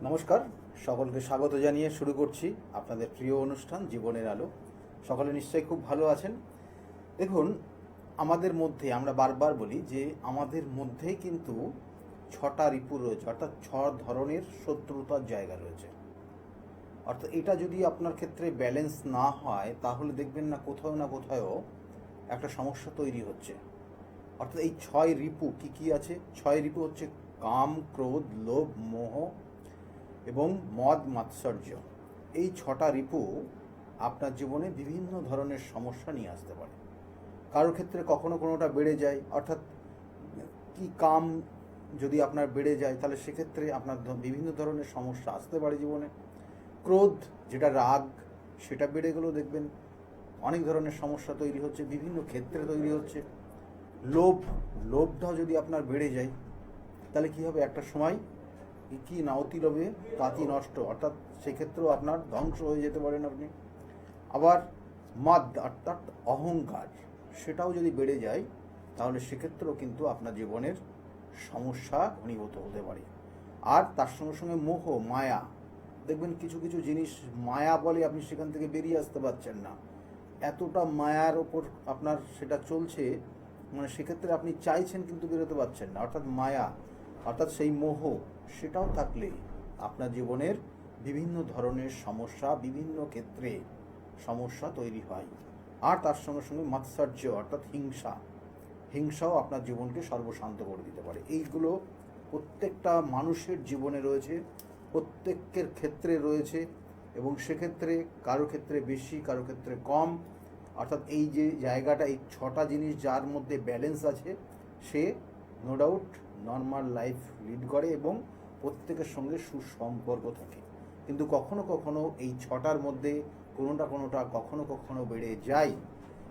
নমস্কার, সকলকে স্বাগত জানিয়ে শুরু করছি আপনাদের প্রিয় অনুষ্ঠান জীবনের আলো। সকলে নিশ্চয়ই খুব ভালো আছেন। দেখুন, আমাদের মধ্যে আমরা বারবার বলি যে আমাদের মধ্যেই কিন্তু 6টা রিপু রয়েছে, অর্থাৎ 6 ধরনের শত্রুতার জায়গা রয়েছে। অর্থাৎ এটা যদি আপনার ক্ষেত্রে ব্যালেন্স না হয় তাহলে দেখবেন না কোথাও একটা সমস্যা তৈরি হচ্ছে। অর্থাৎ এই 6 রিপু কি আছে? 6 রিপু হচ্ছে কাম, ক্রোধ, লোভ, মোহ এবং মদ মাৎসর্য। এই 6টা রিপু আপনার জীবনে বিভিন্ন ধরনের সমস্যা নিয়ে আসতে পারে। কারোর ক্ষেত্রে কখনো কোনোটা বেড়ে যায়, অর্থাৎ কি কাম যদি আপনার বেড়ে যায় তাহলে সেক্ষেত্রে আপনার বিভিন্ন ধরনের সমস্যা আসতে পারে জীবনে। ক্রোধ, যেটা রাগ, সেটা বেড়ে গেলেও দেখবেন অনেক ধরনের সমস্যা তৈরি হচ্ছে, বিভিন্ন ক্ষেত্রে তৈরি হচ্ছে। লোভটাও যদি আপনার বেড়ে যায় তাহলে কী হবে, একটা সময় কি না অতি লোভে তাঁতি নষ্ট, অর্থাৎ সেক্ষেত্রেও আপনার ধ্বংস হয়ে যেতে পারেন আপনি। আবার মদ অর্থাৎ অহংকার, সেটাও যদি বেড়ে যায় তাহলে সেক্ষেত্রেও কিন্তু আপনার জীবনের সমস্যা ঘনীভূত হতে পারে। আর তার সঙ্গে সঙ্গে মোহ, মায়া, দেখবেন কিছু কিছু জিনিস মায়া বলে আপনি সেখান থেকে বেরিয়ে আসতে পারছেন না, এতটা মায়ার ওপর আপনার সেটা চলছে, মানে সেক্ষেত্রে আপনি চাইছেন কিন্তু বেরোতে পারছেন না। অর্থাৎ মায়া, অর্থাৎ সেই মোহ, সেটাও থাকলে আপনার জীবনের বিভিন্ন ধরনের সমস্যা, বিভিন্ন ক্ষেত্রে সমস্যা তৈরি হয়। আর তার সঙ্গে সঙ্গে মাৎসর্য অর্থাৎ হিংসাও আপনার জীবনকে সর্বশান্ত করে দিতে পারে। এইগুলো প্রত্যেকটা মানুষের জীবনে রয়েছে, প্রত্যেকের ক্ষেত্রে রয়েছে, এবং সেক্ষেত্রে কারো ক্ষেত্রে বেশি, কারো ক্ষেত্রে কম। অর্থাৎ এই যে জায়গাটা, এই 6টা জিনিস যার মধ্যে ব্যালেন্স আছে, সে no doubt normal life lead করে এবং প্রত্যেকের সঙ্গে সুসম্পর্ক থাকে। কিন্তু কখনো কখনো এই 6টার মধ্যে কোনোটা কখনো কখনো বেড়ে যায়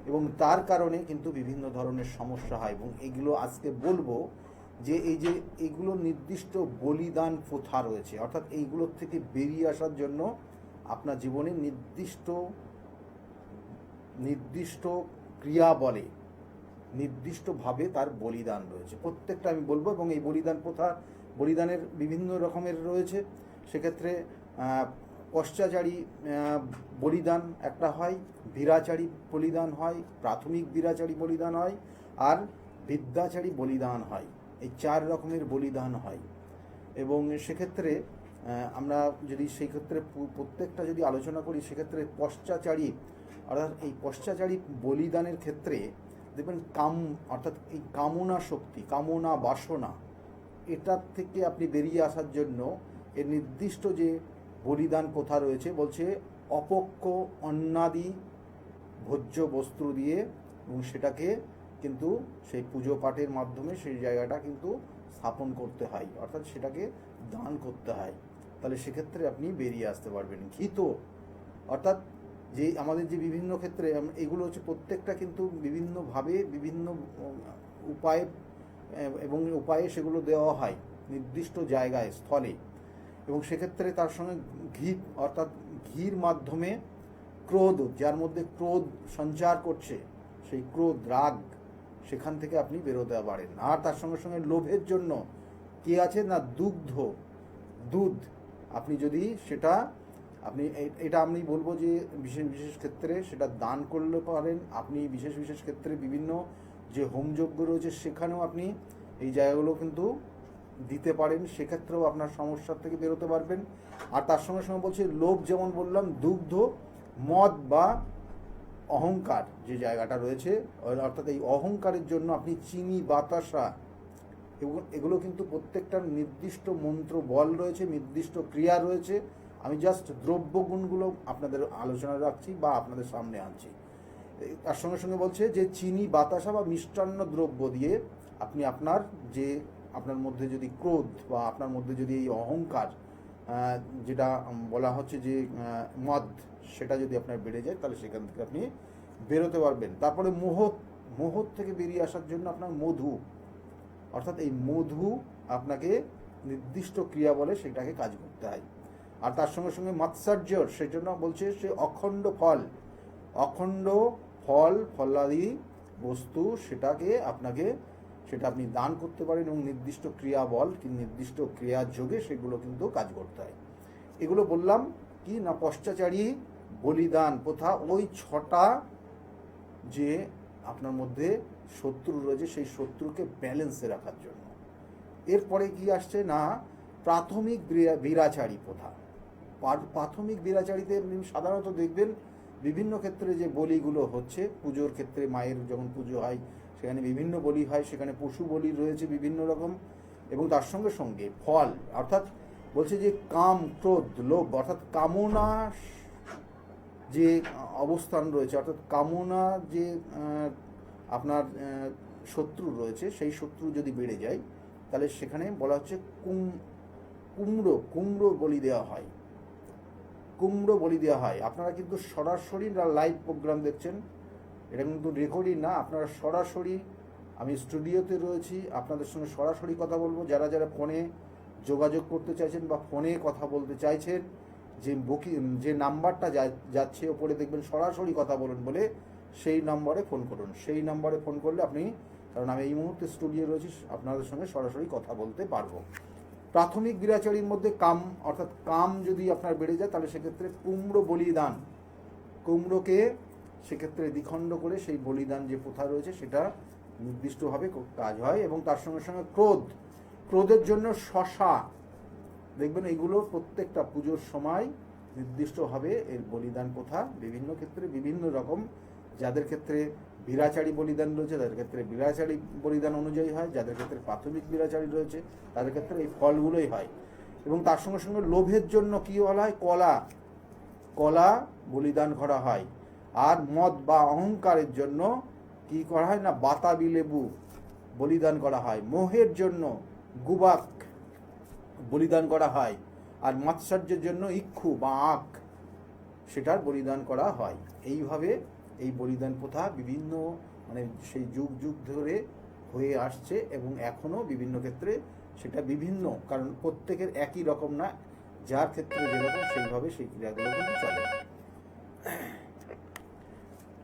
এবং তার কারণে কিন্তু বিভিন্ন ধরনের সমস্যা হয়। এবং এগুলো আজকে বলবো যে এইগুলো নির্দিষ্ট বলিদান প্রথা রয়েছে, অর্থাৎ এইগুলোর থেকে বেরিয়ে আসার জন্য আপনার জীবনে নির্দিষ্ট ক্রিয়া বলে নির্দিষ্টভাবে তার বলিদান রয়েছে। প্রত্যেকটা আমি বলবো, এবং এই বলিদানের বিভিন্ন রকমের রয়েছে। সেক্ষেত্রে পশ্চাচারী বলিদান একটা হয়, বীরাচারী বলিদান হয়, প্রাথমিক বীরাচারী বলিদান হয়, আর বিদ্যাচারী বলিদান হয়। এই 4 রকমের বলিদান হয়। এবং সেক্ষেত্রে আমরা যদি সেই ক্ষেত্রে প্রত্যেকটা যদি আলোচনা করি, সেক্ষেত্রে পশ্চাচারী, অর্থাৎ এই পশ্চাচারী বলিদানের ক্ষেত্রে দেখবেন অর্থাৎ এই কামনা শক্তি, কামনা বাসনা, এটার থেকে আপনি বেরিয়ে আসার জন্য এর নির্দিষ্ট যে বলিদান প্রথা রয়েছে, বলছে অপক্ষ অন্নাদি ভোজ্য বস্ত্র দিয়ে, এবং সেটাকে কিন্তু সেই পুজো পাঠের মাধ্যমে সেই জায়গাটা কিন্তু স্থাপন করতে হয়, অর্থাৎ সেটাকে দান করতে হয়। তাহলে সেক্ষেত্রে আপনি বেরিয়ে আসতে পারবেন। ঘৃত, অর্থাৎ যে আমাদের যে বিভিন্ন ক্ষেত্রে এগুলো হচ্ছে প্রত্যেকটা কিন্তু বিভিন্নভাবে বিভিন্ন উপায়ে উপায়ে সেগুলো দেওয়া হয় নির্দিষ্ট জায়গায়, স্থলে। এবং সেক্ষেত্রে তার সঙ্গে ঘি, অর্থাৎ ঘির মাধ্যমে ক্রোধ, যার মধ্যে ক্রোধ সঞ্চার করছে, সেই ক্রোধ, রাগ, সেখান থেকে আপনি বেরোতে পারেন। আর তার সঙ্গে সঙ্গে লোভের জন্য কি আছে না, দুধ, আপনি যদি সেটা এটা আমি বলবো যে বিশেষ বিশেষ ক্ষেত্রে সেটা দান করলে পারেন আপনি। বিশেষ বিশেষ ক্ষেত্রে বিভিন্ন যে হোমযজ্ঞ রয়েছে সেখানেও আপনি এই জায়গাগুলো কিন্তু দিতে পারেন, সেক্ষেত্রেও আপনার সমস্যার থেকে বেরোতে পারবেন। আর তার সঙ্গে সঙ্গে বলছে লোভ, যেমন বললাম, দুগ্ধ, মদ বা অহংকার যে জায়গাটা রয়েছে, অর্থাৎ এই অহংকারের জন্য আপনি চিনি, বাতাসা, এগুলো কিন্তু প্রত্যেকটার নির্দিষ্ট মন্ত্র বল রয়েছে, নির্দিষ্ট ক্রিয়া রয়েছে। আমি জাস্ট দ্রব্যগুণগুলো আপনাদের আলোচনা রাখছি বা আপনাদের সামনে আনছি। তার সঙ্গে সঙ্গে বলছে যে চিনি, বাতাসা বা মিষ্টান্ন দ্রব্য দিয়ে আপনি আপনার মধ্যে যদি ক্রোধ বা আপনার মধ্যে যদি এই অহংকার, যেটা বলা হচ্ছে যে মদ, সেটা যদি আপনার বেড়ে যায় তাহলে সেখান থেকে আপনি বেরোতে পারবেন। তারপরে মোহ থেকে বেরিয়ে আসার জন্য আপনার মধু, অর্থাৎ এই মধু আপনাকে নির্দিষ্ট ক্রিয়া বলে সেটাকে কাজ করতে হয়। আর তার সঙ্গে সঙ্গে মাৎসর্য, সেই জন্য বলছে সে অখণ্ড ফলাদি বস্তু, সেটাকে আপনাকে সেটা আপনি দান করতে পারেন, এবং নির্দিষ্ট ক্রিয়াবল কি নির্দিষ্ট ক্রিয়ার যোগে সেগুলো কিন্তু কাজ করতে হয়। এগুলো বললাম কি না, পশ্চাচারী বলিদান প্রথা, ওই 6টা যে আপনার মধ্যে শত্রু রয়েছে সেই শত্রুকে ব্যালেন্সে রাখার জন্য। এরপরে কি আসছে না, প্রাথমিক বীরাচারী প্রথা। প্রাথমিক বীরাচারীতে সাধারণত দেখবেন বিভিন্ন ক্ষেত্রে যে বলিগুলো হচ্ছে, পুজোর ক্ষেত্রে মায়ের যখন পুজো হয় সেখানে বিভিন্ন বলি হয়, সেখানে পশু বলি রয়েছে বিভিন্ন রকম, এবং তার সঙ্গে সঙ্গে ফল, অর্থাৎ বলছে যে কাম, ক্রোধ, লোভ, অর্থাৎ কামনা যে অবস্থান রয়েছে, অর্থাৎ কামনা যে আপনার শত্রু রয়েছে, সেই শত্রু যদি বেড়ে যায় তাহলে সেখানে বলা হচ্ছে কুমড়ো বলি দেওয়া হয়, কুমড়ো বলি দেওয়া হয়। আপনারা কিন্তু সরাসরি লাইভ প্রোগ্রাম দেখছেন, এটা কিন্তু রেকর্ডিং না, আপনারা সরাসরি, আমি স্টুডিওতে রয়েছি, আপনাদের সঙ্গে সরাসরি কথা বলবো। যারা যারা ফোনে যোগাযোগ করতে চাইছেন বা ফোনে কথা বলতে চাইছেন, যে নাম্বারটা যাচ্ছে ওপরে দেখবেন সরাসরি কথা বলুন বলে, সেই নম্বরে ফোন করুন। সেই নম্বরে ফোন করলে আপনি, কারণ আমি এই মুহূর্তে স্টুডিও রয়েছি, আপনাদের সঙ্গে সরাসরি কথা বলতে পারবো। প্রাথমিক বীরাচারীর মধ্যে কাম, অর্থাৎ কাম যদি আপনার বেড়ে যায় তাহলে সেক্ষেত্রে কুমড়ো বলিদান, কুমড়োকে সেক্ষেত্রে দ্বিখণ্ড করে সেই বলিদান যে প্রথা রয়েছে সেটা নির্দিষ্টভাবে কাজ হয়। এবং তার সঙ্গে সঙ্গে ক্রোধের জন্য শশা, দেখবেন এইগুলো প্রত্যেকটা পুজোর সময় নির্দিষ্টভাবে এর বলিদান প্রথা বিভিন্ন ক্ষেত্রে বিভিন্ন রকম, যাদের ক্ষেত্রে বীরাচারী বলিদান রয়েছে তাদের ক্ষেত্রে বীরাচারী বলিদান অনুযায়ী হয়, যাদের ক্ষেত্রে প্রাথমিক বীরাচারী রয়েছে তাদের ক্ষেত্রে এই ফলগুলোই হয়। এবং তার সঙ্গে সঙ্গে লোভের জন্য কি বলা হয়, কলা বলিদান করা হয়। আর মদ বা অহংকারের জন্য কি করা হয় না, বাতাবি লেবু বলিদান করা হয়। মোহের জন্য গুবাক বলিদান করা হয়। আর মাৎসর্যের জন্য ইক্ষু বা আখ, সেটার বলিদান করা হয়। এইভাবে এই বলিদান প্রথা বিভিন্ন, মানে সেই যুগ যুগ ধরে হয়ে আসছে, এবং এখনও বিভিন্ন ক্ষেত্রে সেটা বিভিন্ন, কারণ প্রত্যেকের একই রকম না, যার ক্ষেত্রে যেরকম সেইভাবে সেই ক্রিয়াগুলো কিন্তু চলে।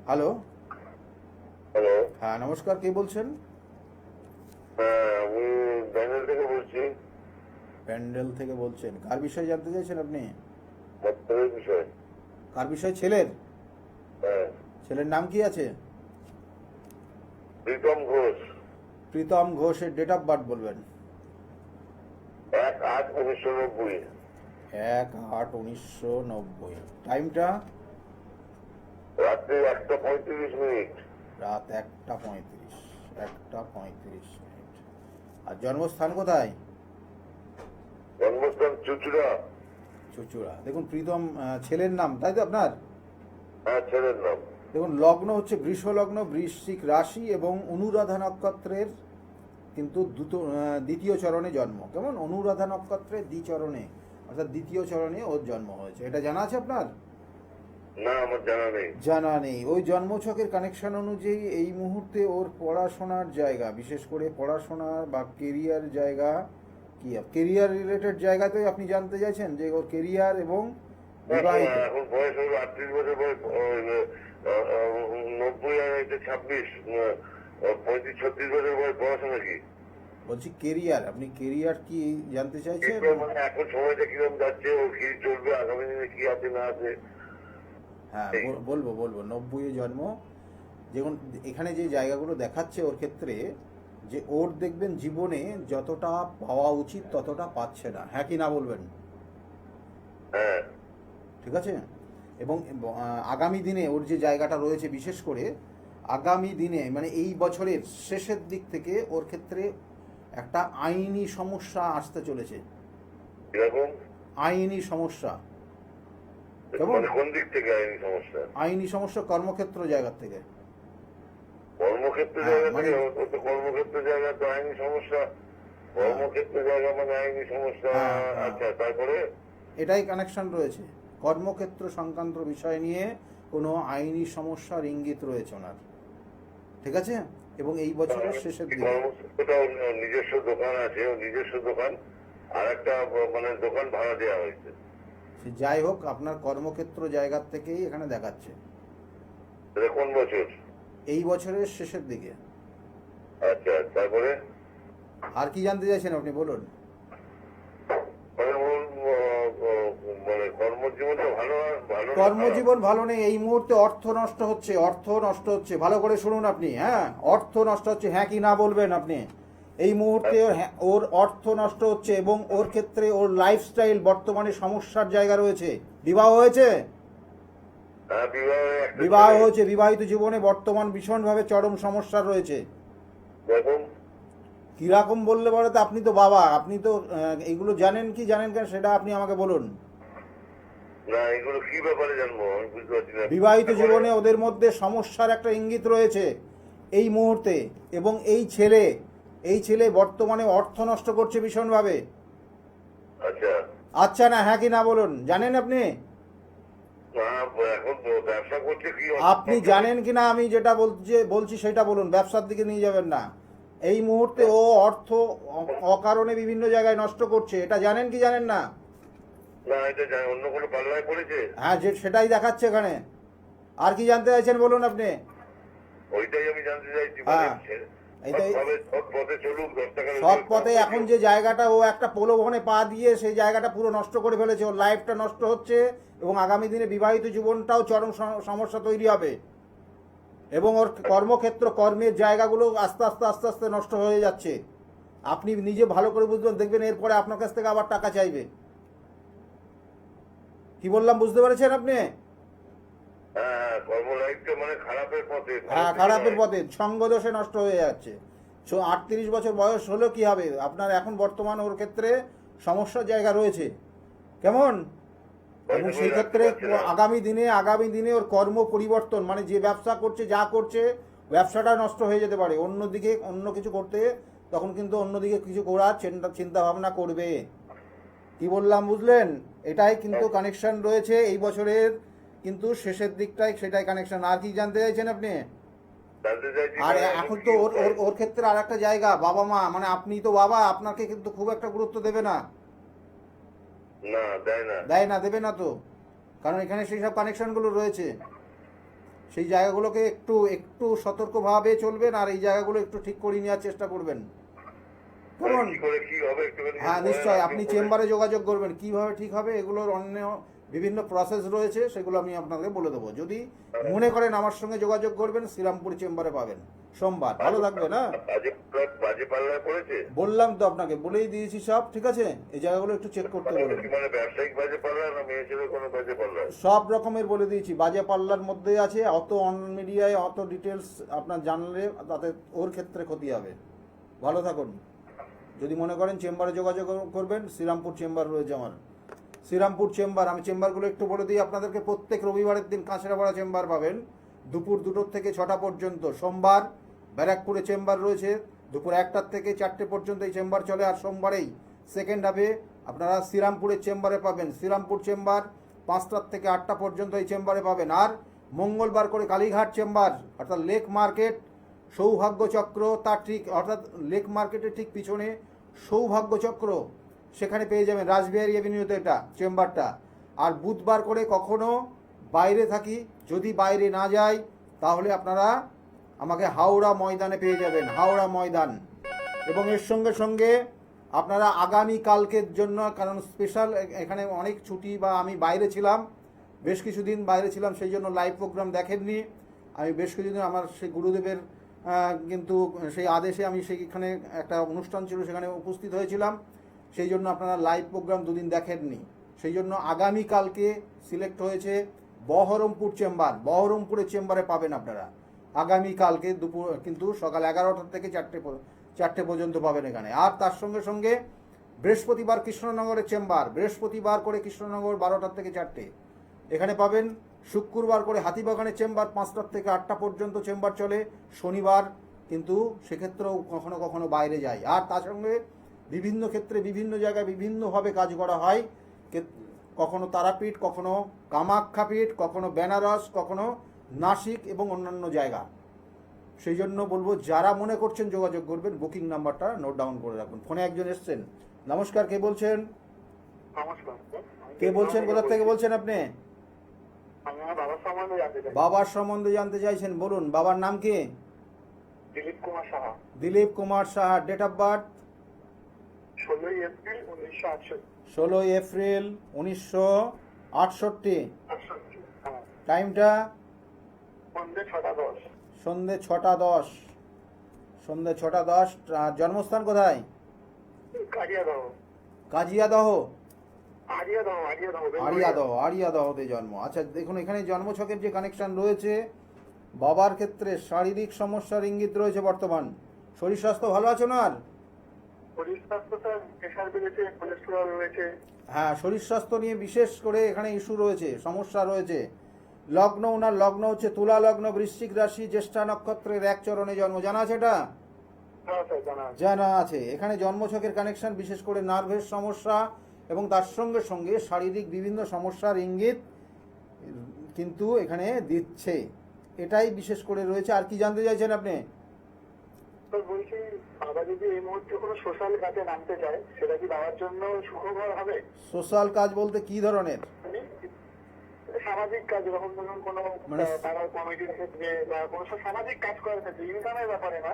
হ্যালো, হ্যাঁ নমস্কার, কে বলছেন? আমি ব্যান্ডেল থেকে বলছি। প্যান্ডেল থেকে বলছেন, কার বিষয়ে জানতে চাইছেন আপনি? মত্তরের বিষয়। কার বিষয়? ছেলের? হ্যাঁ, ছেলের নাম কি আছে? প্রীতম ঘোষ। প্রীতম ঘোষের ডেট অফ বার্থ বলবেন। 1/8/1990। 1/8/1990। টাইমটা? রাত্রি 1:35। রাত 1:35। 1:35। আর জন্মস্থান কোথায়? জন্মস্থান চুচুড়া। চুচুড়া। দেখুন প্রীতম, ছেলের নাম তাই তো আপনার? হ্যাঁ, ছেলের নাম। দেখুন লগ্ন হচ্ছে বৃষ লগ্ন, বৃশ্চিক রাশি, এবং অনুরাধা নক্ষত্রের কিন্তু দ্বিতীয় চরণে জন্ম। কেমন? অনুরাধা নক্ষত্রের দ্বিচরণে, অর্থাৎ দ্বিতীয় চরণে ওর জন্ম হয়েছে। এটা জানা আছে আপনার? না, আমার জানা নেই। জানা নেই। ওই জন্মছকের কানেকশন অনুযায়ী এই মুহূর্তে ওর পড়াশোনার জায়গা, বিশেষ করে পড়াশোনা বা কেরিয়ার জায়গা, কি কেরিয়ার রিলেটেড জায়গাতে আপনি জানতে চাইছেন যে ওর কেরিয়ার এবং বিবাহিত? এখন বয়স হলো 38 বছর বয়স। 90 আর 26, 35-36 বছর বয়স। পড়াশোনা কি? বলছি কেরিয়ার, আপনি কেরিয়ার কি জানতে চাইছেন? মানে এখন সময়টা কিরকম যাচ্ছে, ও কি চলবে, আগামী দিনে কি আছে না আছে? হ্যাঁ বলবো 90-এ জন্ম। যেমন এখানে যে জায়গাগুলো দেখাচ্ছে ওর ক্ষেত্রে, যে ওর দেখবেন জীবনে যতটা পাওয়া উচিত ততটা পাচ্ছে না। হ্যাঁ কি না বলবেন? হ্যাঁ, ঠিক আছে। এবং আগামী দিনে ওর যে জায়গাটা রয়েছে, বিশেষ করে আগামী দিনে মানে এই বছরের শেষের দিক থেকে ওর ক্ষেত্রে একটা আইনি সমস্যা আসতে চলেছে। এরকম আইনি সমস্যা। কেমন? মানে কোন দিক থেকে আইনি সমস্যা? আইনি সমস্যা কর্মক্ষেত্র জায়গা থেকে। কর্মক্ষেত্র জায়গা থেকে? ও তো কর্মক্ষেত্র জায়গা তো আইনি সমস্যা। কর্মক্ষেত্র জায়গা মানে আইনি সমস্যা। আচ্ছা, তারপরে? এটাই কানেকশন রয়েছে। কর্মক্ষেত্র সংক্রান্ত বিষয় নিয়ে কোনো আইনি সমস্যার ইঙ্গিত রয়েছে ওনার। ঠিক আছে। এবং এই বছরের শেষের দিকে নিজস্ব দোকান আছে, ও নিজস্ব দোকান, আর একটা মানে দোকান ভাড়া দেওয়া হয়েছে। যাই হোক, আপনার কর্মক্ষেত্র জায়গার থেকেই এখানে দেখাচ্ছে। কোন বছর? এই বছরের শেষের দিকে। আচ্ছা, তারপরে আর কি জানতে চাইছেন আপনি বলুন। মানে ওর মানে কর্মজীবন তো ভালো ভালো না, কর্মজীবন ভালো নেই, এই মুহূর্তে অর্থ নষ্ট হচ্ছে, অর্থ নষ্ট হচ্ছে, ভালো করে শুনুন আপনি, হ্যাঁ অর্থ নষ্ট হচ্ছে, হ্যাঁ কি না বলবেন আপনি। এই মুহূর্তে ওর অর্থ নষ্ট হচ্ছে এবং ওর ক্ষেত্রে ওর লাইফস্টাইল বর্তমানে সমস্যার জায়গা রয়েছে। বিবাহ হয়েছে? হ্যাঁ, বিবাহ হয়েছে, বিবাহিত জীবনে বর্তমান ভীষণভাবে চরম সমস্যা রয়েছে। দেখুন, কিরকম বললে বলে তো, আপনি তো বাবা, আপনি তো এইগুলো জানেন কি জানেন কেন সেটা আপনি আমাকে বলুন। না এগুলো কি ব্যাপারে জানবো আমি বুঝতে পারছি না। বিবাহিত জীবনে ওদের মধ্যে সমস্যার একটা ইঙ্গিত রয়েছে এই মুহূর্তে, এবং এই ছেলে বর্তমানে অর্থ নষ্ট করছে ভীষণভাবে। আচ্ছা, আচ্ছা না হ্যাঁ কি না বলুন, জানেন আপনি? না এখন তো ব্যবসা করছে কি আপনি জানেন কি না আমি যেটা বলছি সেটা বলুন, ব্যবসার দিকে নিয়ে যাবেন না। এই মুহূর্তে ও অর্থ অকারণে বিভিন্ন জায়গায় নষ্ট করছে, এটা জানেন কি জানেন না? না এটা জানি, অন্য কোনো পাল্লায় পড়েছে? হ্যাঁ, সেটাই দেখাচ্ছে এখানে। আর কি জানতে চাইছেন বলুন আপনি। ওইটাই আমি জানতে চাইছি। হ্যাঁ, এইটাই সৎ পথে চলুক, 10 টাকা সৎ পথে। এখন যে জায়গাটা ও একটা প্রলোভনে পা দিয়ে সেই জায়গাটা পুরো নষ্ট করে ফেলেছে, ওর লাইফটা নষ্ট হচ্ছে এবং আগামী দিনে বিবাহিত জীবনটাও চরম সমস্যা তৈরি হবে, এবং ওর কর্মক্ষেত্র কর্মের জায়গাগুলো আস্তে আস্তে আস্তে আস্তে নষ্ট হয়ে যাচ্ছে। আপনি নিজে ভালো করে বুঝবেন, দেখবেন এরপরে আপনার কাছ থেকে আবার টাকা চাইবে। কি বললাম বুঝতে পেরেছেন আপনি? হ্যাঁ, কর্ম লাইফটা মানে খারাপের পথে। হ্যাঁ, খারাপের পথে, সঙ্গদোষে নষ্ট হয়ে যাচ্ছে। 38 বছর বয়স হলো কি হবে আপনার, এখন বর্তমান ওর ক্ষেত্রে সমস্যার জায়গা রয়েছে কেমন, এবং সেই ক্ষেত্রে আগামী দিনে ওর কর্ম পরিবর্তন, মানে যে ব্যবসা করছে যা করছে ব্যবসাটা নষ্ট হয়ে যেতে পারে, অন্যদিকে অন্য কিছু করতে, তখন কিন্তু অন্যদিকে কিছু করার চিন্তা ভাবনা করবে। কি বললাম বুঝলেন? এটাই কিন্তু কানেকশন রয়েছে এই বছরের, কিন্তু শেষের দিকটাই সেটাই কানেকশন। আর কি জানতে চাইছেন আপনি? আর এখন তো ওর ক্ষেত্রে আর একটা জায়গা, বাবা মা, মানে আপনি তো বাবা, আপনাকে কিন্তু খুব একটা গুরুত্ব দেবে না। না দেয় না, দেবে না তো, কারণ এখানে সেই সব কানেকশনগুলো রয়েছে। সেই জায়গাগুলোকে একটু সতর্কভাবে চলবেন, আর এই জায়গাগুলো একটু ঠিক করে নেওয়ার চেষ্টা করবেন কেমন? হ্যাঁ নিশ্চয়, আপনি চেম্বারে যোগাযোগ করবেন, কিভাবে ঠিক হবে এগুলোর অন্য বিভিন্ন প্রসেস রয়েছে, সেগুলো আমি আপনাকে বলে দেবো। যদি মনে করেন আমার সঙ্গে যোগাযোগ করবেন, শ্রীরামপুর চেম্বারে পাবেন সোমবার। ভালো থাকবে না? বললাম তো আপনাকে, বলেই দিয়েছি সব, ঠিক আছে? এই জায়গাগুলো একটু চেক করতে বলুন। সব রকমের বলে দিয়েছি, বাজে পাল্লার মধ্যে আছে, অত অন মিডিয়ায় অত ডিটেলস আপনার জানলে তাতে ওর ক্ষেত্রে ক্ষতি হবে। ভালো থাকুন। যদি মনে করেন চেম্বারে যোগাযোগ করবেন, শ্রীরামপুর চেম্বার রয়েছে আমার, শ্রীরামপুর চেম্বার। আমি চেম্বারগুলো একটু বলে দিই আপনাদেরকে। প্রত্যেক রবিবারের দিন কাঁচরাপাড়া চেম্বার পাবেন দুপুর 2টো থেকে 6টা পর্যন্ত। সোমবার ব্যারাকপুরে চেম্বার রয়েছে দুপুর 1টা থেকে 4টে পর্যন্ত এই চেম্বার চলে। আর সোমবারেই সেকেন্ড হাফে আপনারা শ্রীরামপুরের চেম্বারে পাবেন। শ্রীরামপুর চেম্বার 5টা থেকে 8টা পর্যন্ত এই চেম্বারে পাবেন। আর মঙ্গলবার করে কালীঘাট চেম্বার, অর্থাৎ লেক মার্কেট সৌভাগ্য চক্র, তার ঠিক অর্থাৎ লেক মার্কেটের ঠিক পিছনে সৌভাগ্য চক্র, সেখানে পেয়ে যাবেন রাসবিহারী এভিনিউতে এটা চেম্বারটা। আর বুধবার করে কখনো বাইরে থাকি, যদি বাইরে না যাই তাহলে আপনারা আমাকে হাওড়া ময়দানে পেয়ে যাবেন, হাওড়া ময়দান। এবং এর সঙ্গে সঙ্গে আপনারা আগামী কালকের জন্য, কারণ স্পেশাল এখানে অনেক ছুটি বা আমি বাইরে ছিলাম, বেশ কিছুদিন বাইরে ছিলাম, সেই জন্য লাইভ প্রোগ্রাম দেখেননি। আমি বেশ কিছুদিন আমার সেই গুরুদেবের কিন্তু সেই আদেশে আমি সেইখানে একটা অনুষ্ঠান ছিল, সেখানে উপস্থিত হয়েছিলাম, সেই জন্য আপনারা লাইভ প্রোগ্রাম দুদিন দেখেননি। সেই জন্য আগামীকালকে সিলেক্ট হয়েছে বহরমপুর চেম্বার, বহরমপুরের চেম্বারে পাবেন আপনারা আগামীকালকে দুপুর, কিন্তু সকাল 11টা থেকে 4টে পর্যন্ত পাবেন এখানে। আর তার সঙ্গে সঙ্গে বৃহস্পতিবার কৃষ্ণনগরের চেম্বার, বৃহস্পতিবার করে কৃষ্ণনগর 12টা থেকে 4টে এখানে পাবেন। শুক্রবার করে হাতিবাগানের চেম্বার 5টা থেকে 8টা পর্যন্ত চেম্বার চলে। শনিবার কিন্তু সেক্ষেত্রেও কখনো কখনো বাইরে যায়। আর তার সঙ্গে বিভিন্ন ক্ষেত্রে বিভিন্ন জায়গায় বিভিন্নভাবে কাজ করা হয়, কখনো তারাপীঠ, কখনো কামাখ্যাপীঠ, কখনো বেনারস, কখনো নাসিক এবং অন্যান্য জায়গা। সেই জন্য বলবো যারা মনে করছেন যোগাযোগ করবেন, বুকিং নাম্বারটা নোট ডাউন করে রাখুন। ফোনে একজন এসছেন। নমস্কার, কে বলছেন? নমস্কার। কে বলছেন, কোথা থেকে বলছেন আপনি? বাবার সম্বন্ধে জানতে চাই। বাবার সম্বন্ধে জানতে চাইছেন, বলুন। বাবার নাম কি? Dilip Kumar Saha. Dilip Kumar Saha. Date of birth 16ই এপ্রিল 1968। 16 এপ্রিল 1968। হ্যাঁ। টাইমটা সন্ধ্যে 6টা 10। সন্ধ্যে 6টা 10। সন্ধ্যে 6টা 10। জন্মস্থান কোথায়? কারিয়াদহ। কাজিয়াদহ। আরিয়াদহ। আরিয়াদহ। আরিয়াদহতে জন্ম। আচ্ছা দেখুন, এখানে জন্মছকের যে কানেকশন রয়েছে, বাবার ক্ষেত্রে শারীরিক সমস্যার ইঙ্গিত রয়েছে বর্তমান। শরীর স্বাস্থ্য ভালো আছে ওনার? শরীর স্বাস্থ্য স্যার প্রেশার বেড়েছে, কোলেস্টেরল রয়েছে। হ্যাঁ, শরীর স্বাস্থ্য নিয়ে বিশেষ করে এখানে ইস্যু রয়েছে, সমস্যা রয়েছে। লগ্ন, ওনার লগ্ন হচ্ছে তুলা লগ্ন, বৃশ্চিক রাশি, জ্যেষ্ঠা নক্ষত্রের 1 চরণে জন্ম। জানা আছে এটা? হ্যাঁ স্যার জানা আছে। জানা আছে। এখানে জন্মছকের কানেকশন বিশেষ করে নার্ভের সমস্যা এবং তার সঙ্গে সঙ্গে শারীরিক বিভিন্ন সমস্যার ইঙ্গিত কিন্তু এখানে দিচ্ছে। এটাই বিশেষ করে রয়েছে। আর কি জানতে চাইছেন আপনি? স্যার বলছি, বাবা যদি এই মুহূর্তে কোনো সোশ্যাল কাজে নামতে চায়, সেটা কি বাবার জন্য সুখকর হবে? সোশ্যাল কাজ বলতে কি ধরনের? সামাজিক কাজ, যখন ধরুন কোনো পাড়ার কমিটির ক্ষেত্রে বা কোনো সামাজিক কাজ করার ক্ষেত্রে, ইনকামের ব্যাপারে না,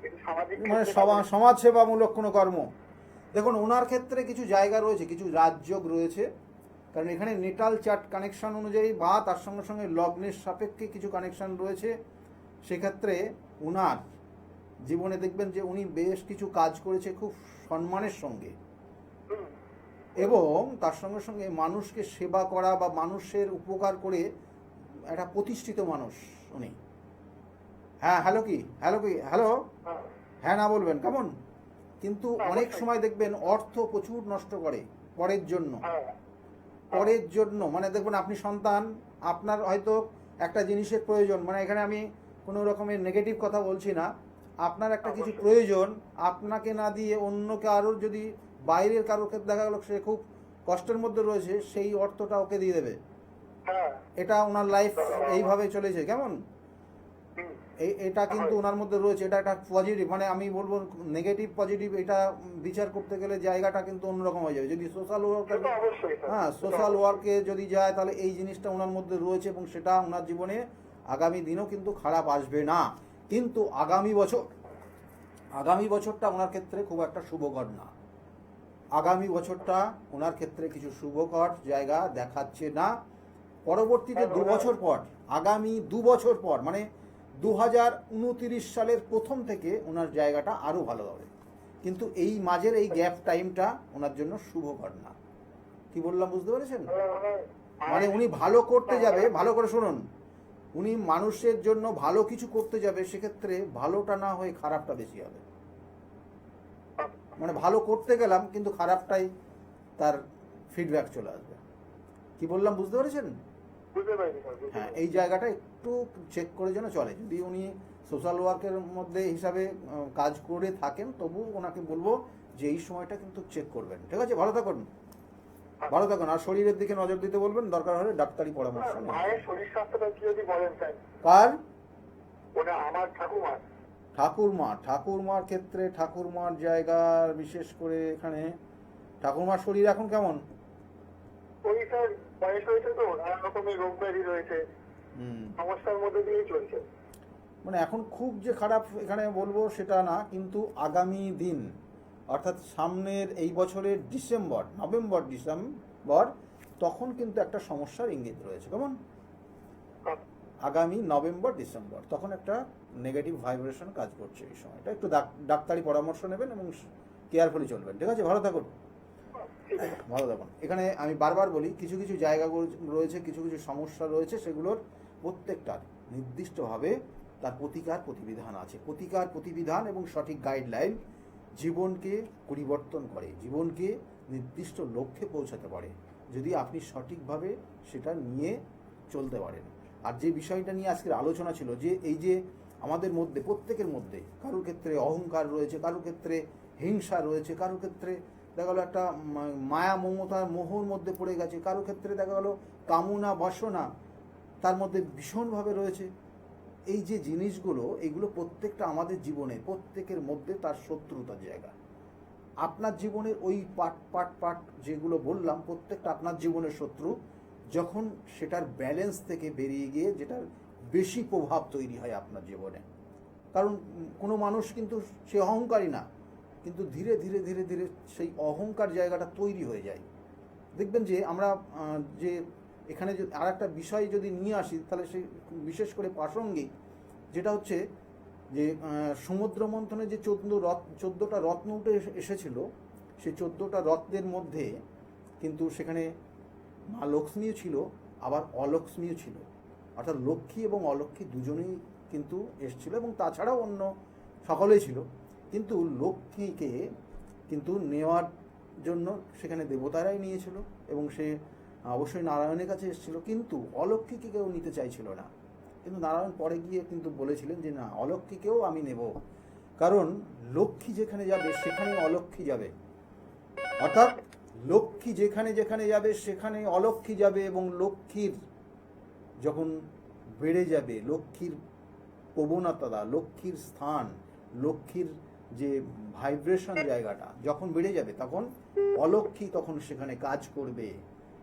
কিন্তু সামাজিক মানে ক্ষেত্রে সমাজ সেবামূলক কোনো কর্ম। দেখুন, ওনার ক্ষেত্রে কিছু জায়গা রয়েছে, কিছু রাজযোগ রয়েছে, কারণ এখানে নেটাল চার্ট কানেকশন অনুযায়ী বা তার সঙ্গে সঙ্গে লগ্নের সাপেক্ষে কিছু কানেকশন রয়েছে। সেক্ষেত্রে ওনার জীবনে দেখবেন যে উনি বেশ কিছু কাজ করেছে খুব সম্মানের সঙ্গে, এবং তার সঙ্গে সঙ্গে মানুষকে সেবা করা বা মানুষের উপকার করে একটা প্রতিষ্ঠিত মানুষ উনি। হ্যাঁ, হ্যালো হ্যাঁ না বলবেন কেমন? কিন্তু অনেক সময় দেখবেন অর্থ প্রচুর নষ্ট করে পরের জন্য। মানে দেখবেন আপনি সন্তান, আপনার হয়তো একটা জিনিসের প্রয়োজন, মানে এখানে আমি কোনো রকমের নেগেটিভ কথা বলছি না, আপনার একটা কিছু প্রয়োজন, আপনাকে না দিয়ে অন্য কারোর, যদি বাইরের কারোর ক্ষেত্রে দেখা গেল সে খুব কষ্টের মধ্যে রয়েছে, সেই অর্থটা ওকে দিয়ে দেবে। এটা ওনার লাইফ এইভাবে চলেছে কেমন? এটা কিন্তু ওনার মধ্যে রয়েছে। এটা একটা পজিটিভ, মানে আমি বলবো নেগেটিভ পজিটিভ, এটা বিচার করতে গেলে জায়গাটা কিন্তু অন্যরকম হয়ে যাবে। যদি সোশ্যাল ওয়ার্ক, হ্যাঁ সোশ্যাল ওয়ার্কে যদি যায়, তাহলে এই জিনিসটা ওনার মধ্যে রয়েছে এবং সেটা ওনার জীবনে আগামী দিনও কিন্তু খারাপ আসবে না। কিন্তু আগামী বছরটা ওনার ক্ষেত্রে খুব একটা শুভকর না। আগামী বছরটা ওনার ক্ষেত্রে কিছু শুভকর জায়গা দেখাচ্ছে না। পরবর্তীতে 2 বছর পর, আগামী 2 বছর পর, মানে 2029 সালের প্রথম থেকে ওনার জায়গাটা আরও ভালো হবে। কিন্তু এই মাঝের এই গ্যাপ টাইমটা ওনার জন্য শুভকর না। কি বললাম বুঝতে পেরেছেন? মানে উনি ভালো করতে যাবে, ভালো করে শুনুন, উনি মানুষের জন্য ভালো কিছু করতে যাবে, সেক্ষেত্রে ভালোটা না হয়ে খারাপটা বেশি হবে। মানে ভালো করতে গেলাম কিন্তু খারাপটাই তার ফিডব্যাক চলে আসবে। কি বললাম বুঝতে পেরেছেন? হ্যাঁ, এই জায়গাটা একটু চেক করে যেন চলে। যদি উনি সোশ্যাল ওয়ার্কের মধ্যে হিসাবে কাজ করে থাকেন, তবু ওনাকে বলবো যে এই সময়টা কিন্তু চেক করবেন। ঠিক আছে, ভালো থাকুন। আর শরীরের দিকে নজর দিতে বলবেন, দরকার হলে ডাক্তারি পরামর্শ নেবেন। মায়ের শরীর স্বাস্থ্যটা কি যদি বলেন স্যার? কার? আমার ঠাকুরমার ক্ষেত্রে ঠাকুরমার জায়গার বিশেষ করে এখানে ঠাকুরমার শরীর এখন কেমন? ওই স্যার বয়স হয়েছে তো, নানা রকমের রোগ ব্যাধি রয়েছে, সমস্যার মধ্যে দিয়েই চলছে। মানে এখন খুব যে খারাপ এখানে বলবো সেটা না, কিন্তু আগামী দিন, অর্থাৎ সামনের এই বছরের নভেম্বর ডিসেম্বর, তখন কিন্তু একটা সমস্যার ইঙ্গিত রয়েছে। কেমন? আগামী নভেম্বর ডিসেম্বর, তখন একটা নেগেটিভ ভাইব্রেশন কাজ করছে। এই সময়টা একটু ডাক্তারি পরামর্শ নেবেন এবং কেয়ারফুলি চলবেন। ঠিক আছে, ভালো থাকুন। এখানে আমি বারবার বলি, কিছু কিছু জায়গা রয়েছে, কিছু কিছু সমস্যা রয়েছে, সেগুলোর প্রত্যেকটার নির্দিষ্টভাবে তার প্রতিবিধান আছে। প্রতিবিধান এবং সঠিক গাইডলাইন জীবনকে পরিবর্তন করে, জীবনকে নির্দিষ্ট লক্ষ্যে পৌঁছাতে পারে, যদি আপনি সঠিকভাবে সেটা নিয়ে চলতে পারেন। আর যে বিষয়টা নিয়ে আজকের আলোচনা ছিল, যে এই যে আমাদের মধ্যে, প্রত্যেকের মধ্যে কারোর ক্ষেত্রে অহংকার রয়েছে, কারোর ক্ষেত্রে হিংসা রয়েছে, কারোর ক্ষেত্রে দেখা গেলো একটা মায়া মমতার মোহর মধ্যে পড়ে গেছে, কারোর ক্ষেত্রে দেখা গেলো কামনা বাসনা তার মধ্যে ভীষণভাবে রয়েছে। এই যে জিনিসগুলো, এগুলো প্রত্যেকটা আমাদের জীবনে, প্রত্যেকের মধ্যে তার শত্রুতার জায়গা। আপনার জীবনের ওই পার্ট যেগুলো বললাম, প্রত্যেকটা আপনার জীবনের শত্রু। যখন সেটার ব্যালেন্স থেকে বেরিয়ে গিয়ে যেটার বেশি প্রভাব তৈরি হয় আপনার জীবনে, কারণ কোনো মানুষ কিন্তু সে অহংকারী না, কিন্তু ধীরে ধীরে ধীরে ধীরে সেই অহংকার জায়গাটা তৈরি হয়ে যায়। দেখবেন যে আমরা যে এখানে আর একটা বিষয় যদি নিয়ে আসি তাহলে সেই বিশেষ করে প্রাসঙ্গিক, যেটা হচ্ছে যে সমুদ্র মন্থনে যে 14টা রত্ন উঠে এসেছিল, সেই 14টা রত্নের মধ্যে কিন্তু সেখানে মা লক্ষ্মীও ছিল, আবার অলক্ষ্মীও ছিল, অর্থাৎ লক্ষ্মী এবং অলক্ষ্মী দুজনেই কিন্তু এসেছিল, এবং তাছাড়াও অন্য সকলেই ছিল। কিন্তু লক্ষ্মীকে কিন্তু নেওয়ার জন্য সেখানে দেবতারাই নিয়েছিল, এবং সে অবশ্যই নারায়ণের কাছে এসেছিল, কিন্তু অলক্ষ্মীকে কেউ নিতে চাইছিল না। কিন্তু নারায়ণ পরে গিয়ে কিন্তু বলেছিলেন যে না, অলক্ষ্মীকেও আমি নেব, কারণ লক্ষ্মী যেখানে যাবে সেখানে অলক্ষ্মী যাবে, অর্থাৎ লক্ষ্মী যেখানে যেখানে যাবে সেখানে অলক্ষ্মী যাবে, এবং লক্ষ্মীর যখন বেড়ে যাবে, লক্ষ্মীর প্রবণতা, লক্ষ্মীর স্থান, লক্ষ্মীর যে ভাইব্রেশন জায়গাটা যখন বেড়ে যাবে, তখন অলক্ষ্মী তখন সেখানে কাজ করবে।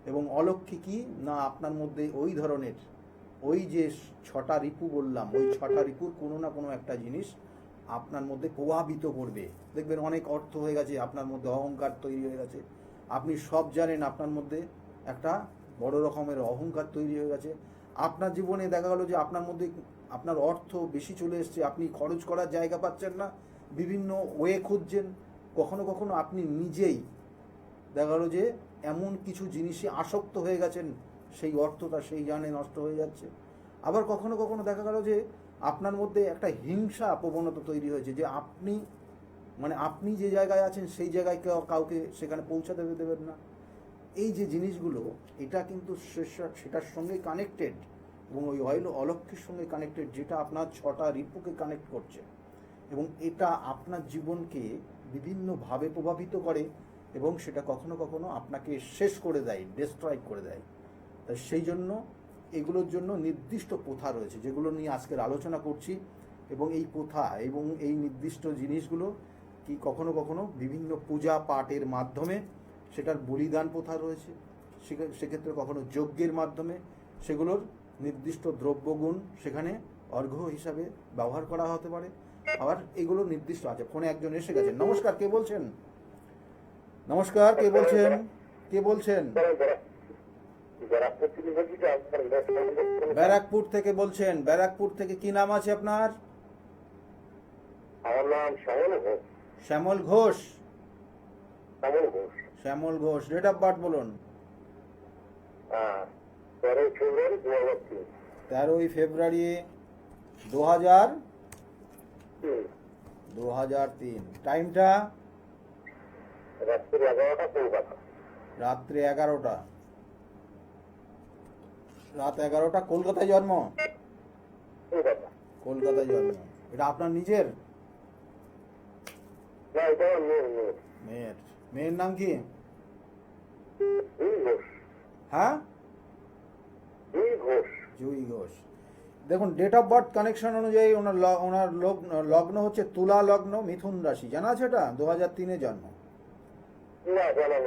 এবং অলক্ষ্মী কি না, আপনার মধ্যে ওই ধরনের ওই যে 6টা রিপু বললাম, ওই 6টা রিপুর কোনো না কোনো একটা জিনিস আপনার মধ্যে প্রভাবিত করবে। দেখবেন অনেক অর্থ হয়ে গেছে, আপনার মধ্যে অহংকার তৈরি হয়ে গেছে, আপনি সব জানেন, আপনার মধ্যে একটা বড় রকমের অহংকার তৈরি হয়ে গেছে। আপনার জীবনে দেখা গেল যে আপনার মধ্যে আপনার অর্থ বেশি চলে এসছে, আপনি খরচ করার জায়গা পাচ্ছেন না, বিভিন্ন ওয়ে খুঁজছেন, কখনো কখনো আপনি নিজেই দেখা গেলো যে এমন কিছু জিনিসে আসক্ত হয়ে গেছেন, সেই অর্থটা সেই জানে নষ্ট হয়ে যাচ্ছে। আবার কখনো কখনো দেখা গেল যে আপনার মধ্যে একটা হিংসা প্রবণতা তৈরি হয়েছে, যে আপনি যে জায়গায় আছেন সেই জায়গায় কাউকে সেখানে পৌঁছাতে দেবেন না। এই যে জিনিসগুলো, এটা কিন্তু সেটার সঙ্গে কানেক্টেড, এবং ওই অলক্ষ্মীর সঙ্গে কানেক্টেড, যেটা আপনার 6টা রিপুকে কানেক্ট করছে, এবং এটা আপনার জীবনকে বিভিন্নভাবে প্রভাবিত করে, এবং সেটা কখনো কখনো আপনাকে শেষ করে দেয়, ডিস্ট্রয় করে দেয়। তাই সেই জন্য এগুলোর জন্য নির্দিষ্ট প্রথা রয়েছে, যেগুলো নিয়ে আজকের আলোচনা করছি। এবং এই প্রথা এবং এই নির্দিষ্ট জিনিসগুলো কি কখনো কখনো বিভিন্ন পূজা পাঠের মাধ্যমে সেটার বলিদান প্রথা রয়েছে, সেক্ষেত্রে কখনো যজ্ঞের মাধ্যমে সেগুলোর নির্দিষ্ট দ্রব্যগুণ সেখানে অর্ঘ্য হিসাবে ব্যবহার করা হতে পারে। আবার এগুলো নির্দিষ্ট আছে। ফোনে একজন এসে গেছেন। নমস্কার, কে বলছেন? নমস্কার, কে বলছেন? কে বলছেন? ব্যারাকপুর থেকে বলছেন। ব্যারাকপুর থেকে কি নাম আছে আপনার? আমার নাম শ্যামল ঘোষ। শ্যামল ঘোষ। শ্যামল ঘোষ। শ্যামল ঘোষ। ডেট অফ বার্থ বলুন। 13 ফেব্রুয়ারি 2003। 13 ফেব্রুয়ারি 2003। টাইমটা? রাত্রি 11টা, কলকাতা। রাত্রে 11টা। রাত 11টা। কলকাতায় জন্ম? কলকাতা। কলকাতায় জন্ম। এটা আপনার নিজের? না, এটা মেয়ের। মেয়ের। মেয়ের নাম কি? জুই ঘোষ। হ্যাঁ, জুই ঘোষ। জুই ঘোষ। দেখুন, ডেট অফ বার্থ কানেকশন অনুযায়ী ওনার লগ্ন হচ্ছে তুলা লগ্ন, মিথুন রাশি। জানা আছে এটা? 2003-এ জন্ম।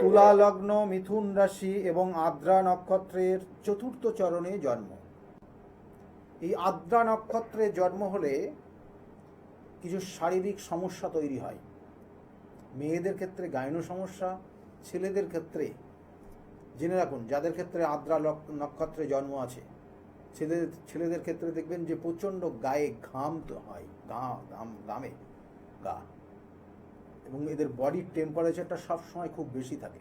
তুলা লগ্ন, মিথুন রাশি, এবং আদ্রা নক্ষত্রের 4র্থ চরণে জন্ম। এই আদ্রা নক্ষত্রে জন্ম হলে কিছু শারীরিক সমস্যা তৈরি হয়। মেয়েদের ক্ষেত্রে গাইনো সমস্যা, ছেলেদের ক্ষেত্রে জেনে রাখুন, যাদের ক্ষেত্রে আদ্রা নক্ষত্রে জন্ম আছে, ছেলেদের ক্ষেত্রে দেখবেন যে প্রচণ্ড গায়ে ঘাম তো হয়, ঘামে গা, এবং এদের বডির টেম্পারেচারটা সবসময় খুব বেশি থাকে।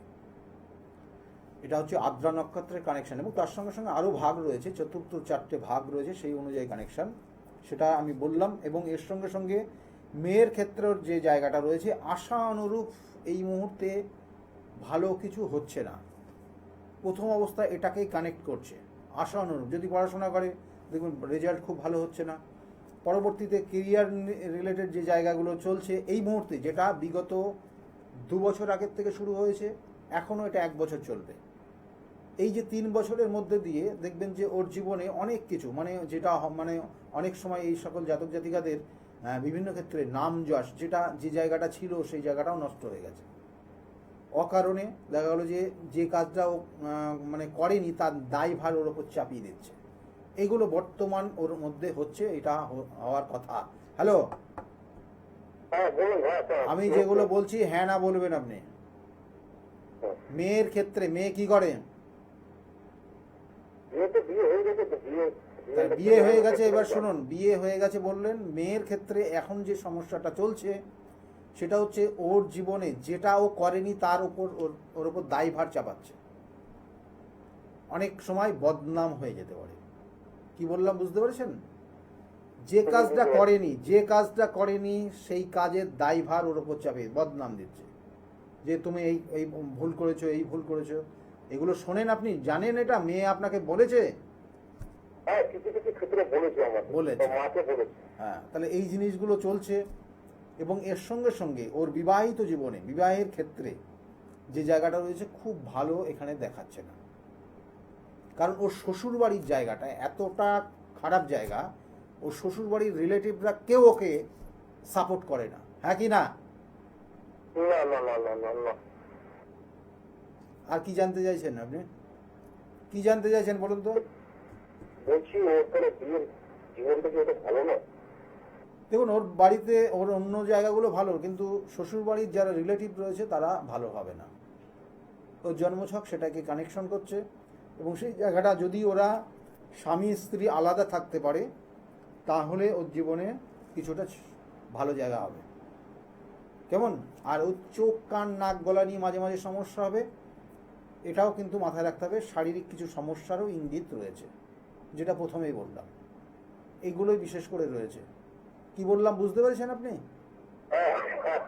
এটা হচ্ছে আদ্রা নক্ষত্রের কানেকশন। এবং তার সঙ্গে সঙ্গে আরও ভাগ রয়েছে, 4টে ভাগ রয়েছে, সেই অনুযায়ী কানেকশন, সেটা আমি বললাম। এবং এর সঙ্গে সঙ্গে মেয়ের ক্ষেত্রের যে জায়গাটা রয়েছে, আশা অনুরূপ এই মুহূর্তে ভালো কিছু হচ্ছে না। প্রথম অবস্থায় এটাকেই কানেক্ট করছে, আশা অনুরূপ। যদি পড়াশোনা করে দেখুন রেজাল্ট খুব ভালো হচ্ছে না। পরবর্তীতে কেরিয়ার রিলেটেড যে জায়গাগুলো চলছে এই মুহূর্তে, যেটা বিগত 2 বছর আগের থেকে শুরু হয়েছে, এখনও এটা 1 বছর চলবে। এই যে 3 বছরের মধ্যে দিয়ে দেখবেন যে ওর জীবনে অনেক কিছু, যেটা অনেক সময় এই সকল জাতক জাতিকাদের বিভিন্ন ক্ষেত্রে নাম যশ, যেটা যে জায়গাটা ছিল সেই জায়গাটাও নষ্ট হয়ে গেছে। অকারণে দেখা গেলো যে কাজটা ও করেনি তার দায়ভার ওর ওপর চাপিয়ে দিচ্ছে। এগুলো বর্তমান ওর মধ্যে হচ্ছে, এটা হওয়ার কথা। হ্যালো, হ্যাঁ বলুন। হ্যাঁ স্যার, আমি যেগুলো বলছি হ্যাঁ না বলবেন আপনি। মেয়ের ক্ষেত্রে মেয়ে কি করে? বিয়ে তো বিয়ে হয়ে গেছে, তো বিয়ে তার বিয়ে হয়ে গেছে, এবার শুনুন, বিয়ে হয়ে গেছে বললেন। মেয়ের ক্ষেত্রে এখন যে সমস্যাটা চলছে সেটা হচ্ছে ওর জীবনে যেটা ও করেনি তার উপর ওর উপর দায়ভার চাপাচ্ছে। অনেক সময় বদনাম হয়ে যেতে পারে। কি বললাম বুঝতে পেরেছেন? যে কাজটা করেনি সেই কাজের দায়ভার ওর উপর চাপিয়ে বদনাম দিচ্ছে, যে তুমি এই এই ভুল করেছো, এই ভুল করেছো। এগুলো শোনেন আপনি, জানেন এটা মেয়ে আপনাকে বলেছে? হ্যাঁ কিছু কিছু ক্ষেত্রে বলেছে আমাকে, বলেছে। মাকে বলেছে। হ্যাঁ, তাহলে এই জিনিসগুলো চলছে। এবং এর সঙ্গে সঙ্গে ওর বিবাহিত জীবনে, বিবাহের ক্ষেত্রে যে জায়গাটা রয়েছে খুব ভালো এখানে দেখাচ্ছে না। কারণ ওর শ্বশুরবাড়ির জায়গাটা এতটা খারাপ জায়গা, ওর শ্বশুরবাড়ির রিলেটিভরা কেউ ওকে সাপোর্ট করে না। হ্যাঁ কি না? না না না না না না। আর কি জানতে চাইছেন আপনি? কি জানতে চাইছেন বলুন তো? বলছি ওর তাহলে বিয়ের জীবনটা কি ওটা ভালো না? দেখুন, ওর বাড়িতে ওর অন্য জায়গাগুলো ভালো, কিন্তু শ্বশুরবাড়ির যারা রিলেটিভ রয়েছে তারা ভালো হবে না। ওর জন্মছক সেটাকে কানেকশন করছে। এবং সেই জায়গাটা যদি ওরা স্বামী স্ত্রী আলাদা থাকতে পারে তাহলে ওর জীবনে কিছুটা ভালো জায়গা হবে। কেমন? আর ওর চোখ কান নাক গলা নিয়ে মাঝে মাঝে সমস্যা হবে, এটাও কিন্তু মাথায় রাখতে হবে। শারীরিক কিছু সমস্যারও ইঙ্গিত রয়েছে, যেটা প্রথমেই বললাম। এইগুলোই বিশেষ করে রয়েছে। কি বললাম বুঝতে পেরেছেন আপনি? হ্যাঁ হ্যাঁ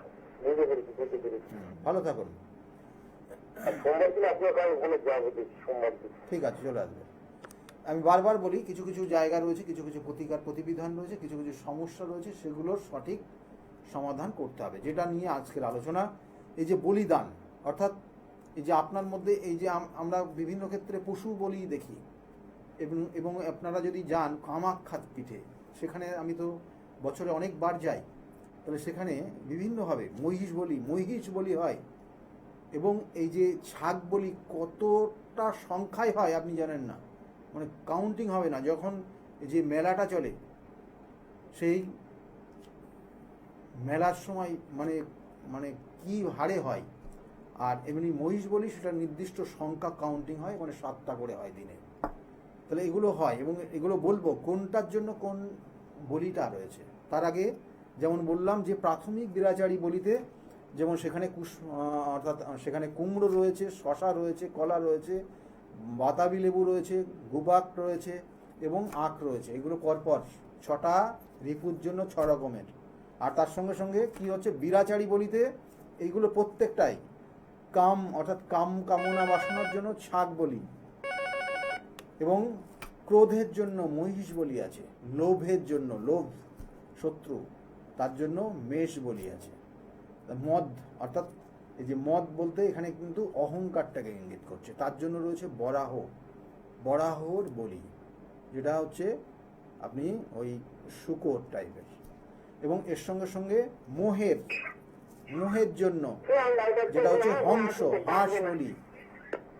বুঝতে পেরেছি, বুঝতে পেরেছি। ভালো থাকুন। সোমবার দিন আপনার কাছে ওখানে যাবো, সোমবার দিন। ঠিক আছে, চলে আসবে। আমি বারবার বলি, কিছু কিছু জায়গা রয়েছে, কিছু কিছু প্রতিবিধান রয়েছে, কিছু কিছু সমস্যা রয়েছে, সেগুলোর সঠিক সমাধান করতে হবে। যেটা নিয়ে আজকের আলোচনা, এই যে বলিদান, অর্থাৎ এই যে আপনার মধ্যে এই যে আমরা বিভিন্ন ক্ষেত্রে পশু বলি দেখি, এবং আপনারা যদি যান কামাখ্যার পিঠে, সেখানে আমি তো বছরে অনেকবার যাই, তাহলে সেখানে বিভিন্নভাবে মহিষ বলি হয়। এবং এই যে ছাগ বলি কতটা সংখ্যায় হয় আপনি জানেন না, মানে কাউন্টিং হবে না। যখন এই যে মেলাটা চলে, সেই মেলার সময় মানে মানে কি হারে হয়। আর এমনি মহিষ বলি সেটা নির্দিষ্ট সংখ্যা কাউন্টিং হয়, মানে 7টা করে হয় দিনে। তাহলে এগুলো হয়, এবং এগুলো বলবো কোনটার জন্য কোন বলিটা রয়েছে। তার আগে যেমন বললাম যে প্রাথমিক বিরাচারী বলিতে, যেমন সেখানে অর্থাৎ সেখানে কুমড়ো রয়েছে, শশা রয়েছে, কলা রয়েছে, বাতাবি লেবু রয়েছে, গুবাক রয়েছে এবং আখ রয়েছে। এগুলো পরপর 6টা রিপুর জন্য 6 রকমের। আর তার সঙ্গে সঙ্গে কি হচ্ছে, বিরাচারী বলিতে এইগুলো প্রত্যেকটাই কাম, অর্থাৎ কামনা বাসনার জন্য ছাগ বলি, এবং ক্রোধের জন্য মহিষ বলি আছে, লোভের জন্য, লোভ শত্রু, তার জন্য মেষ বলি আছে। মদ, অর্থাৎ এই যে মদ বলতে এখানে কিন্তু অহংকারটাকে ইঙ্গিত করছে, তার জন্য রয়েছে বরাহর বলি, যেটা হচ্ছে আপনি ওই শুকর টাইপের। এবং এর সঙ্গে সঙ্গে মোহের জন্য যেটা হচ্ছে হংস, হাঁস বলি,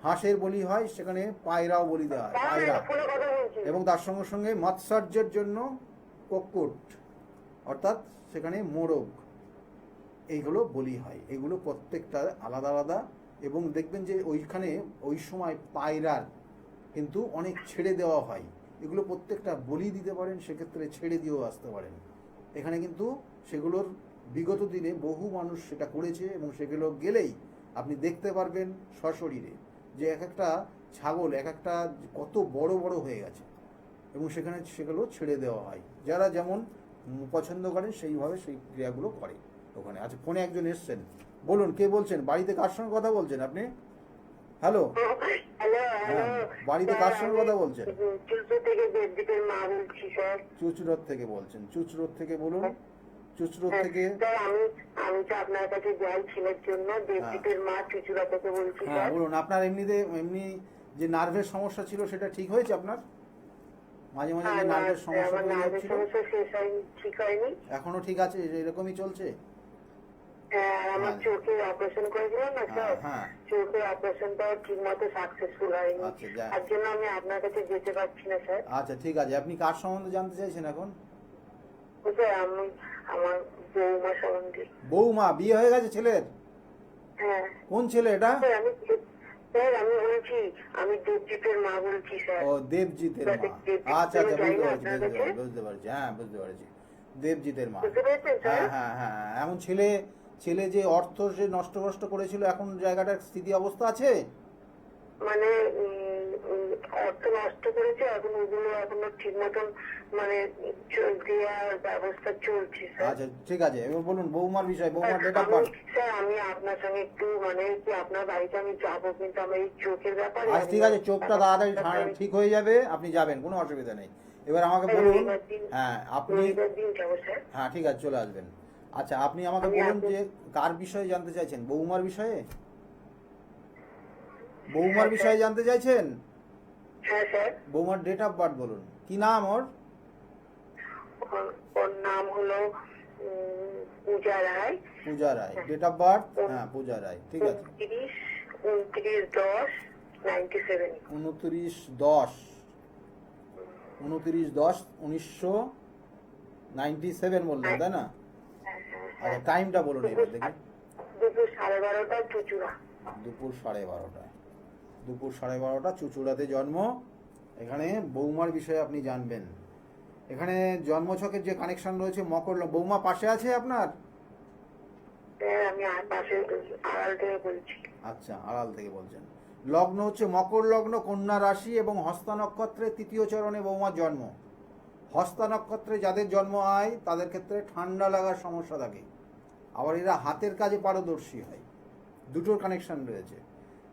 হাঁসের বলি হয়, সেখানে পায়রাও বলি দেওয়া হয়, পায়রা। এবং তার সঙ্গে সঙ্গে মৎসর্যের জন্য কুক্কুট, অর্থাৎ সেখানে মোরগ, এইগুলো বলি হয়। এগুলো প্রত্যেকটা আলাদা আলাদা। এবং দেখবেন যে ওইখানে ওই সময় পায়রার কিন্তু অনেক ছেড়ে দেওয়া হয়। এগুলো প্রত্যেকটা বলি দিতে পারেন, সেক্ষেত্রে ছেড়ে দিয়েও আসতে পারেন। এখানে কিন্তু সেগুলোর বিগত দিনে বহু মানুষ সেটা করেছে, এবং সেগুলো গেলেই আপনি দেখতে পারবেন সশরীরে যে এক একটা ছাগল এক একটা কত বড় বড় হয়ে গেছে, এবং সেখানে সেগুলো ছেড়ে দেওয়া হয়। যারা যেমন পছন্দ করেন সেইভাবে সেই ক্রিয়াগুলো করে ওখানে। আচ্ছা, ফোনে একজন এসছেন, বলুন কে বলছেন, বাড়িতে কার সঙ্গে কথা বলছেন আপনি? হ্যালো, হ্যাঁ, বাড়িতে কার সঙ্গে কথা বলছেন? চুচুড়ার থেকে বলছেন। চুচুড়ার থেকে বলুন। চুচুড়ার থেকে আমি তো আপনার কাছে যাই ছেলের জন্য, দেবদীপের মা চুচুড়া থেকে বলছি। হ্যাঁ বলুন, আপনার এমনি যে নার্ভের সমস্যা ছিল সেটা ঠিক হয়েছে আপনার? মাঝে মাঝে যে নার্ভের সমস্যা হচ্ছিল, ঠিক হয়নি, এখনো ঠিক আছে, এরকমই চলছে? আমার চোখে অপারেশন করেছিলাম না স্যার, চোখের অপারেশনটা ঠিক মতো সাকসেসফুল হয়নি, তার জন্য আমি আপনার কাছে যেতে পারছি না স্যার। আচ্ছা ঠিক আছে, আপনি কার সম্বন্ধে জানতে চাইছেন এখন? স্যার আমি আমার বৌমা সম্বন্ধে। বৌমা বিয়ে হয়ে গেছে ছেলের? হ্যাঁ কোন ছেলে এটা? স্যার আমি বলছি, আমি দেবজিতের মা বলছি স্যার। ও দেবজিতের মা। আচ্ছা আচ্ছা, বুঝতে পারছি বুঝতে পারছি, হ্যাঁ বুঝতে পারছি, দেবজিতের মা। বুঝতে পেরেছেন স্যার? হ্যাঁ হ্যাঁ হ্যাঁ, এমন ছেলে ছেলে যে অর্থ সে নষ্ট করেছিল, এখন জায়গাটার স্থিতি অবস্থা আছে? মানে অর্থ নষ্ট করেছে, এখন ওগুলো এখনো ঠিক মতন মানে দেওয়ার ব্যবস্থা চলছে স্যার। আচ্ছা ঠিক আছে, এবার বলুন বৌমার বিষয়, বৌমার ডেট অফ বার্থ। স্যার আমি আপনার সঙ্গে একটু মানে কি আপনার বাড়িতে আমি যাবো, কিন্তু আমার এই চোখের ব্যাপারে। আচ্ছা ঠিক আছে, চোখটা তাড়াতাড়ি ঠিক হয়ে যাবে, আপনি যাবেন, কোনো অসুবিধা নেই। এবার আমাকে বলুন, হ্যাঁ আপনি, হ্যাঁ ঠিক আছে চলে আসবেন। আচ্ছা আপনি আমাকে বলুন যে কার বিষয়ে জানতে চাইছেন? বৌমার বিষয়ে? বৌমার বিষয়ে জানতে চাইছেন? হ্যাঁ স্যার। বৌমার ডেট অফ বার্থ বলুন, কি নাম ওর? ওর নাম হলো পূজা রায়। পূজা রায়, ডেট অফ বার্থ? হ্যাঁ পূজা রায়, ঠিক আছে। 29/10/1997 বললেন, তাই না? আচ্ছা টাইমটা বলুন এবার দেখি। দুপুর 12:30 চুচুড়া। দুপুর 12:30, দুপুর 12:30 চুচুড়াতে জন্ম। এখানে বৌমার বিষয়ে আপনি জানবেন। এখানে জন্মছকের যে কানেকশন রয়েছে মকর, বৌমা পাশে আছে আপনার? আমি পাশে আড়াল থেকে বলছি। আচ্ছা আড়াল থেকে বলছেন। লগ্ন হচ্ছে মকর লগ্ন, কন্যা রাশি এবং হস্তা নক্ষত্রে তৃতীয় চরণে বৌমার জন্ম। হস্তা নক্ষত্রে যাদের জন্ম হয় তাদের ক্ষেত্রে ঠান্ডা লাগার সমস্যা থাকে, আবার এরা হাতের কাজে পারদর্শী হয়, দুটোর কানেকশন রয়েছে।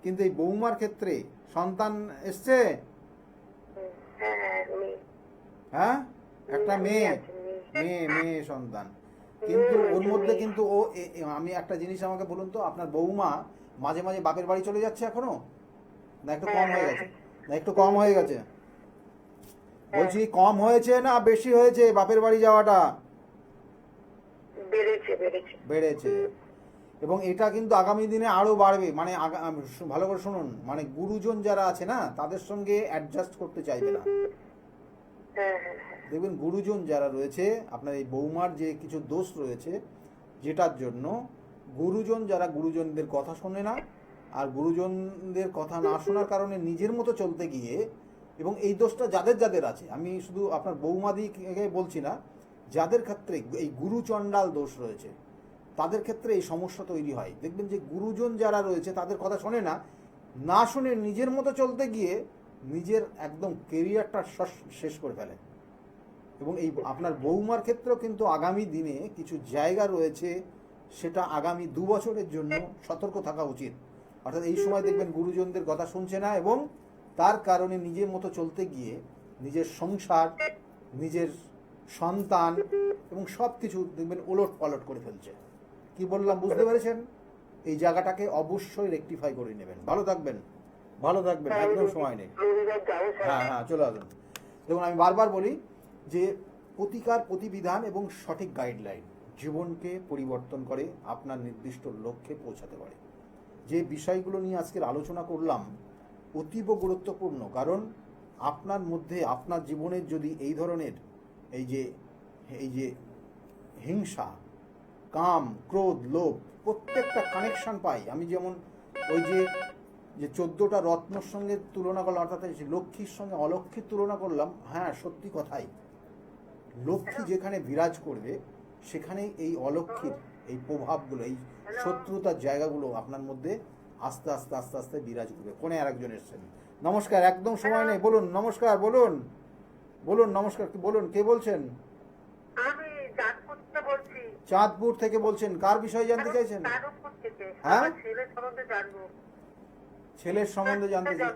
কিন্তু এই বৌমার ক্ষেত্রে সন্তান এসছে? হ্যাঁ একটা মেয়ে মেয়ে সন্তান, কিন্তু ওর মধ্যে কিন্তু ও আমি একটা জিনিস আমাকে বলুন তো, আপনার বৌমা মাঝে মাঝে বাপের বাড়ি চলে যাচ্ছে এখনো, না একটু কম হয়ে গেছে? না একটু কম হয়ে গেছে বলছি, কম হয়েছে না বেশি হয়েছে বাপের বাড়ি যাওয়াটা? বেড়েছে। এবং এটা কিন্তু আগামী দিনে আরো বাড়বে, মানে ভালো করে শুনুন, মানে গুরুজন যারা আছে না তাদের সঙ্গে অ্যাডজাস্ট করতে চাইবে না। দেখবেন গুরুজন যারা রয়েছে, আপনার এই বৌমার যে কিছু দোষ রয়েছে, যেটার জন্য গুরুজন যারা গুরুজনদের কথা শোনে না, আর গুরুজনদের কথা না শোনার কারণে নিজের মতো চলতে গিয়ে, এবং এই দোষটা যাদের যাদের আছে, আমি শুধু আপনার বৌমাদিকে বলছি না, যাদের ক্ষেত্রে এই গুরুচণ্ডাল দোষ রয়েছে তাদের ক্ষেত্রে এই সমস্যা তৈরি হয়। দেখবেন যে গুরুজন যারা রয়েছে তাদের কথা শোনে না, না শুনে নিজের মতো চলতে গিয়ে নিজের একদম কেরিয়ারটা শেষ করে ফেলে। এবং এই আপনার বৌমার ক্ষেত্রেও কিন্তু আগামী দিনে কিছু জায়গা রয়েছে, সেটা আগামী 2 বছরের জন্য সতর্ক থাকা উচিত। অর্থাৎ এই সময় দেখবেন গুরুজনদের কথা শুনছে না, এবং তার কারণে নিজের মতো চলতে গিয়ে নিজের সংসার, নিজের সন্তান এবং সব কিছু দেখবেন ওলট পালট করে ফেলছে। কি বললাম বুঝতে পেরেছেন? এই জায়গাটাকে অবশ্যই রেকটিফাই করে নেবেন। ভালো থাকবেন, ভালো থাকবেন, একদম সময় নেই। হ্যাঁ হ্যাঁ চলে আসুন। দেখুন আমি বারবার বলি যে প্রতিকার, প্রতিবিধান এবং সঠিক গাইডলাইন জীবনকে পরিবর্তন করে, আপনার নির্দিষ্ট লক্ষ্যে পৌঁছাতে পারে। যে বিষয়গুলো নিয়ে আজকের আলোচনা করলাম অতীব গুরুত্বপূর্ণ, কারণ আপনার মধ্যে, আপনার জীবনের যদি এই ধরনের এই যে হিংসা, কাম, ক্রোধ, লোভ প্রত্যেকটা কানেকশন পাই, আমি যেমন ওই যে 14টা রত্নর সঙ্গে তুলনা করলাম, অর্থাৎ লক্ষ্মীর সঙ্গে অলক্ষ্মীর তুলনা করলাম, হ্যাঁ সত্যি কথাই, লক্ষ্মী যেখানে বিরাজ করবে সেখানে এই অলক্ষ্মীর এই প্রভাবগুলো, এই শত্রুতার জায়গাগুলো আপনার মধ্যে আস্তে আস্তে আস্তে আস্তে বিরাজ করবে। কোনে আরেকজন এসছেন, নমস্কার, একদম সময় নেই, বলুন নমস্কার, বলুন বলুন নমস্কার, বলুন কে বলছেন? আমি চাঁদপুর থেকে বলছি। চাঁদপুর থেকে বলছেন, কার বিষয়ে জানতে চাইছেন? হ্যাঁ ছেলের সম্বন্ধে জানতে চাই।